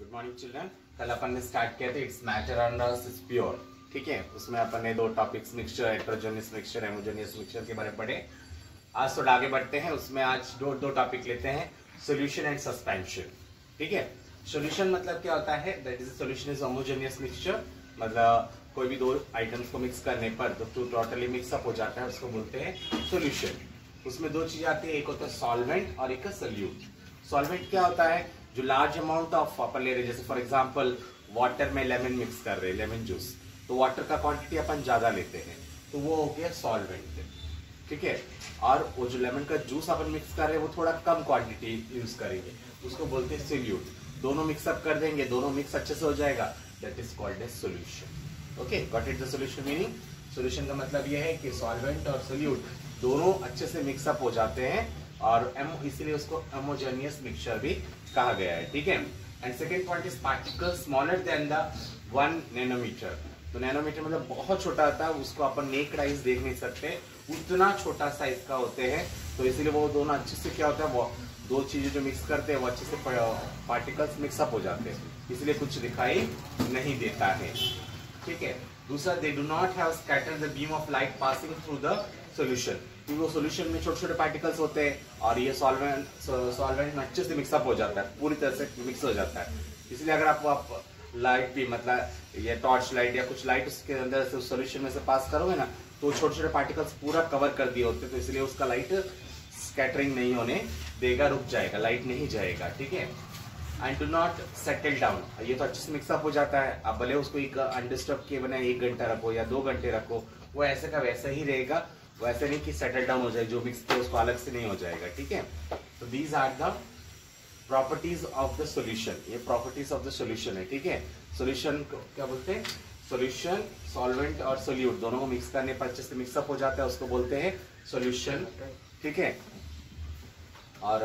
Good morning children. कल अपन ने start किया था it's matter on is pure. ठीक है, उसमें अपन ने दो topics mixture, heterogeneous mixture, homogeneous mixture के बारे में पढ़े। आज थोड़ा आगे बढ़ते हैं, उसमें आज दो टॉपिक लेते हैं, सॉल्यूशन एंड सस्पेंशन। ठीक है, सॉल्यूशन मतलब क्या होता है, that is solution is homogeneous mixture, मतलब कोई भी दो आइटम्स को मिक्स करने पर जो टोटली मिक्सअप हो जाता है उसको बोलते हैं सॉल्यूशन। उसमें दो चीजें आती है, एक होता है सॉल्वेंट और एक है सोल्यूट। सॉल्वेंट क्या होता है, जो लार्ज अमाउंट ऑफ अपन ले रहे, जैसे फॉर एग्जांपल वाटर में लेमन मिक्स कर रहे हैं, लेमन जूस, तो वाटर का क्वांटिटी अपन ज्यादा लेते हैं तो वो हो गया सॉल्वेंट। ठीक है, और वो जो लेमन का जूस अपन मिक्स कर रहे हैं वो थोड़ा कम क्वांटिटी यूज करेंगे, उसको बोलते हैं सोल्यूट। दोनों मिक्सअप कर देंगे, दोनों मिक्स अच्छे से हो जाएगा, that is called as solution. Okay, got it the solution meaning. Solution का मतलब यह है कि सॉल्वेंट और सोल्यूट दोनों अच्छे से मिक्सअप हो जाते हैं और इसीलिए उसको होमोजेनियस मिक्सचर भी कहा गया है। ठीक है, and second point is particle smaller than the 1 nanometer. तो नैनोमीटर मतलब बहुत छोटा होता है, उसको अपन नेक्ड आइज देख नहीं सकते, उतना छोटा साइज का होते हैं। तो इसीलिए वो दोनों अच्छे से क्या होता है, वो दो चीजें जो मिक्स करते हैं वो अच्छे से पार्टिकल्स मिक्सअप हो जाते हैं, इसलिए कुछ दिखाई नहीं देता है। ठीक है, दूसरा, they do not have scattered the beam of light passing through the solution. क्योंकि वो सॉल्यूशन में छोटे छोटे पार्टिकल्स होते हैं और ये सॉल्वेंट में अच्छे से मिक्सअप हो जाता है, पूरी तरह से मिक्स हो जाता है। इसलिए अगर आप लाइट भी, मतलब ये टॉर्च लाइट या कुछ लाइट उसके अंदर से उस सॉल्यूशन में से पास करोगे ना, तो छोटे छोटे पार्टिकल्स पूरा कवर कर दिए होते हैं, तो इसलिए उसका लाइट स्कैटरिंग नहीं होने देगा, रुक जाएगा, लाइट नहीं जाएगा। ठीक है, and do not settle down, ये तो अच्छे से मिक्सअप हो जाता है। आप भले उसको एक अनडिस्टर्ब किए बना 1 घंटा रखो या 2 घंटे रखो, वो ऐसे का वैसा ही रहेगा, वैसे नहीं कि सेटल डाउन हो जाए, जो मिक्स किया उसको अलग से नहीं हो जाएगा। ठीक है, तो these are the properties of the solution, ये प्रॉपर्टीज ऑफ द सॉल्यूशन है। ठीक है, सॉल्यूशन को क्या बोलते हैं, सॉल्यूशन, सॉल्वेंट और सोल्यूट दोनों को मिक्स करने पर अच्छे से मिक्सअप हो जाता है, उसको बोलते हैं सॉल्यूशन। ठीक है, और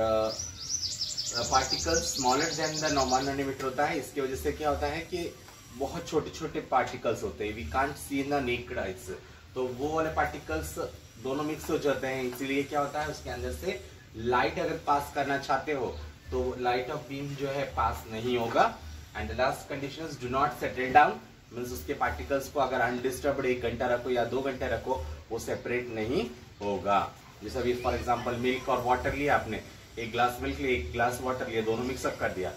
particle smaller than the 1 nanometer होता है, इसकी वजह से क्या होता है कि बहुत छोटे छोटे पार्टिकल्स होते हैं, we can't see in the naked eyes, तो वो वाले पार्टिकल्स दोनों मिक्स हो जाते हैं, इसीलिए क्या होता है उसके अंदर से लाइट अगर पास करना चाहते हो तो लाइट ऑफ बीम जो है पास नहीं होगा। And the last condition is do not settle down, means उसके पार्टिकल्स को अगर अनडिस्टर्ब्ड 1 घंटा रखो या 2 घंटे रखो वो सेपरेट नहीं होगा। जैसे अभी फॉर एग्जांपल मिल्क और वाटर लिया आपने, 1 ग्लास मिल्क लिया, 1 ग्लास वाटर लिया, दोनों मिक्सअप कर दिया,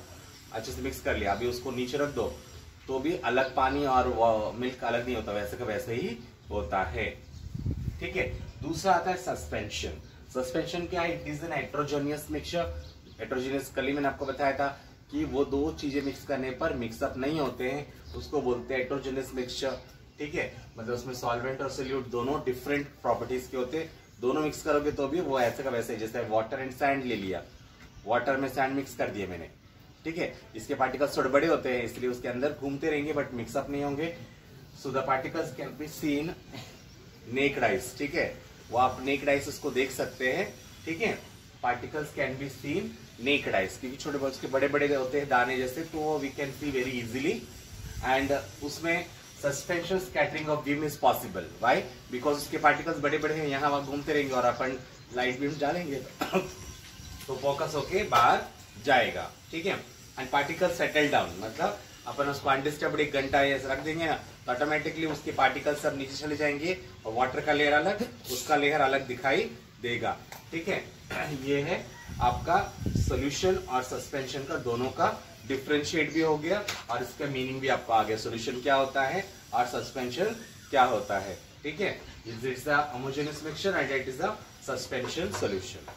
अच्छे से मिक्स कर लिया, अभी उसको नीचे रख दो तो भी अलग पानी और मिल्क अलग नहीं होता, वैसे का वैसे ही होता है। ठीक है, दूसरा आता है सस्पेंशन। सस्पेंशन क्या है, it is an heterogeneous mixture. Heterogeneous कल ही मैंने आपको बताया था कि वो दो चीजें मिक्स करने पर मिक्सअप नहीं होते हैं, उसको बोलते हैं हेटेरोजेनियस मिक्सचर। ठीक है, मतलब उसमें सॉल्वेंट और सोल्यूट दोनों डिफरेंट प्रॉपर्टीज के होते हैं, दोनों मिक्स करोगे तो भी वो ऐसे का वैसे, जैसे वाटर एंड सैंड ले लिया, वाटर में सैंड मिक्स कर दिया मैंने। ठीक है, इसके पार्टिकल्स थोड़े बड़े होते हैं इसलिए उसके अंदर घूमते रहेंगे बट मिक्सअप नहीं होंगे। So the particles can be seen necked eyes. ठीक है, वो आप नेक्ड आइज उसको देख सकते हैं। ठीक है, particles can be seen necked eyes, क्योंकि छोटे बहुत उसके बड़े बड़े होते हैं दाने जैसे, तो we can see very easily. And उसमें suspension scattering of beam is possible, why, because उसके पार्टिकल्स बड़े बड़े हैं, यहाँ वहां घूमते रहेंगे और अपन लाइट बीम डालेंगे तो फोकस होके बाहर जाएगा। ठीक है, एंड पार्टिकल सेटल डाउन, मतलब अपन उसको अनडिस्टर्ब्ड 1 घंटा ऐसे रख देंगे ना, तो ऑटोमेटिकली उसके पार्टिकल्स सब नीचे चले जाएंगे और वाटर का लेयर अलग, उसका लेयर अलग दिखाई देगा। ठीक है, ये है आपका सॉल्यूशन और सस्पेंशन का दोनों का डिफरेंशिएट भी हो गया और इसका मीनिंग भी आपको आ गया, सॉल्यूशन क्या होता है और सस्पेंशन क्या होता है। ठीक है, it is the homogeneous mixture and it is the suspension solution.